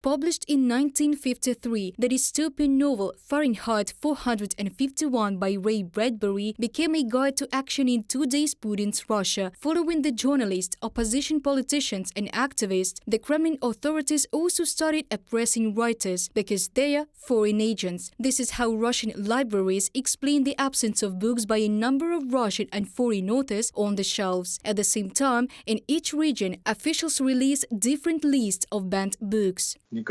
Published in 1953, the dystopian novel Fahrenheit 451 by Ray Bradbury became a guide to action in today's Putin's Russia. Following the journalists, opposition politicians and activists, the Kremlin authorities also started oppressing writers because they are foreign agents. This is how Russian libraries explain the absence of books by a number of Russian and foreign authors on the shelves. At the same time, in each region, officials release different lists of banned books. There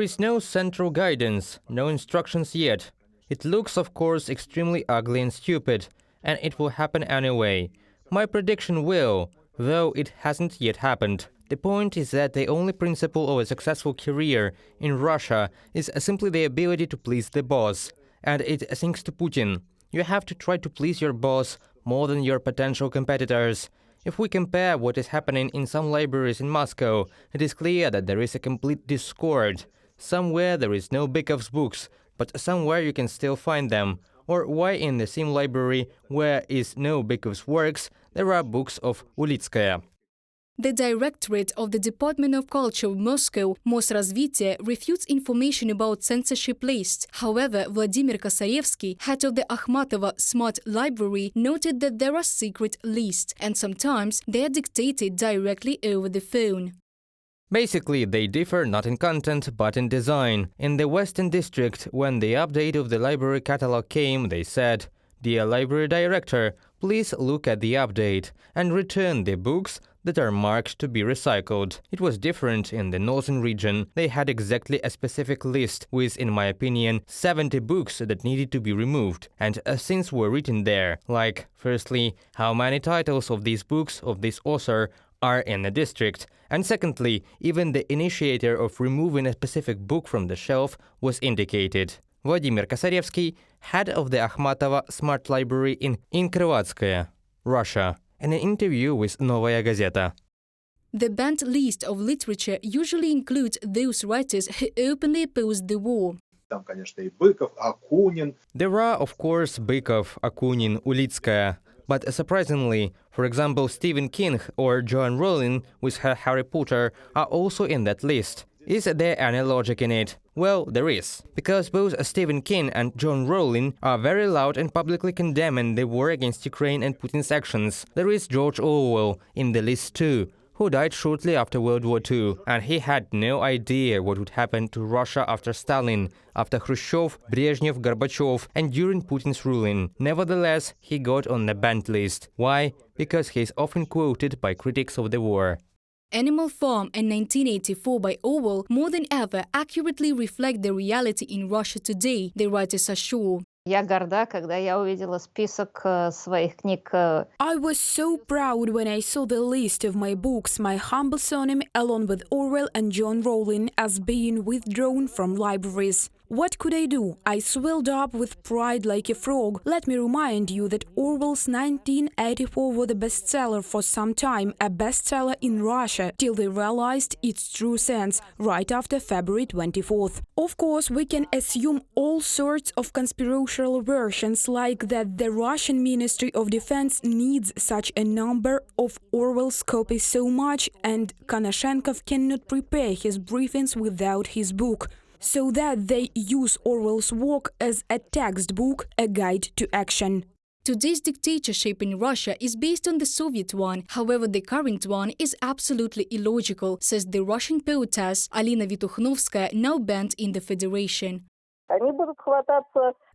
is no central guidance, no instructions yet. It looks, of course, extremely ugly and stupid, and it will happen anyway. My prediction will, though it hasn't yet happened. The point is that the only principle of a successful career in Russia is simply the ability to please the boss. And it's thanks to Putin. You have to try to please your boss more than your potential competitors. If we compare what is happening in some libraries in Moscow, it is clear that there is a complete discord. Somewhere there is no Bykov's books, but somewhere you can still find them. Or why in the same library where is no Bykov's works, there are books of Ulitskaya. The Directorate of the Department of Culture of Moscow, Mosrazvitia, refutes information about censorship lists. However, Vladimir Kosarevsky, head of the Akhmatova Smart Library, noted that there are secret lists, and sometimes they are dictated directly over the phone. Basically, they differ not in content, but in design. In the Western District, when the update of the library catalog came, they said, "Dear Library Director, please look at the update and return the books that are marked to be recycled." It was different in the northern region. They had exactly a specific list with, in my opinion, 70 books that needed to be removed, and things were written there, like, firstly, how many titles of these books of this author are in the district, and secondly, even the initiator of removing a specific book from the shelf was indicated. Vladimir Kosarevsky, head of the Akhmatova Smart Library in Krymskaya, Russia, in an interview with Novaya Gazeta. The banned list of literature usually includes those writers who openly opposed the war. There are, of course, Bykov, Akunin, Ulitskaya, but surprisingly, for example, Stephen King or Joanne Rowling with her Harry Potter are also in that list. Is there any logic in it? Well, there is, because both Stephen King and Joanne Rowling are very loud and publicly condemning the war against Ukraine and Putin's actions. There is George Orwell in the list too, who died shortly after World War II, and he had no idea what would happen to Russia after Stalin, after Khrushchev, Brezhnev, Gorbachev, and during Putin's ruling. Nevertheless, he got on the banned list. Why? Because he is often quoted by critics of the war. Animal Farm and 1984 by Orwell more than ever accurately reflect the reality in Russia today, the writers are sure. I was so proud when I saw the list of my books, my humble surname along with Orwell and Joanne Rowling, as being withdrawn from libraries. What could I do? I swelled up with pride like a frog. Let me remind you that Orwell's 1984 was a bestseller for some time, a bestseller in Russia, till they realized its true sense, right after February 24th. Of course, we can assume all sorts of conspiratorial versions, like that the Russian Ministry of Defense needs such a number of Orwell's copies so much, and Konashenkov cannot prepare his briefings without his book, so that they use Orwell's work as a textbook, a guide to action. Today's dictatorship in Russia is based on the Soviet one, however the current one is absolutely illogical, says the Russian poetess Alina Vitukhnovskaya, now banned in the Federation.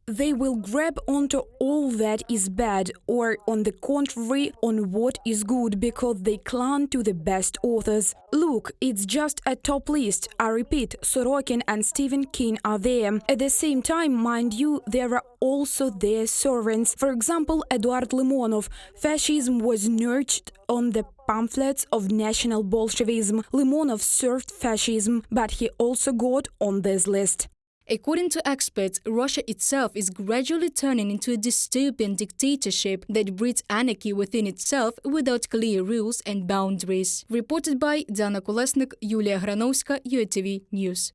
They will grab onto all that is bad, or on the contrary, on what is good, because they cling to the best authors. Look, it's just a top list. I repeat, Sorokin and Stephen King are there. At the same time, mind you, there are also their servants. For example, Eduard Limonov. Fascism was nurtured on the pamphlets of National Bolshevism. Limonov served fascism, but he also got on this list. According to experts, Russia itself is gradually turning into a dystopian dictatorship that breeds anarchy within itself without clear rules and boundaries. Reported by Diana Kolesnik, Yulia Granovska, UATV News.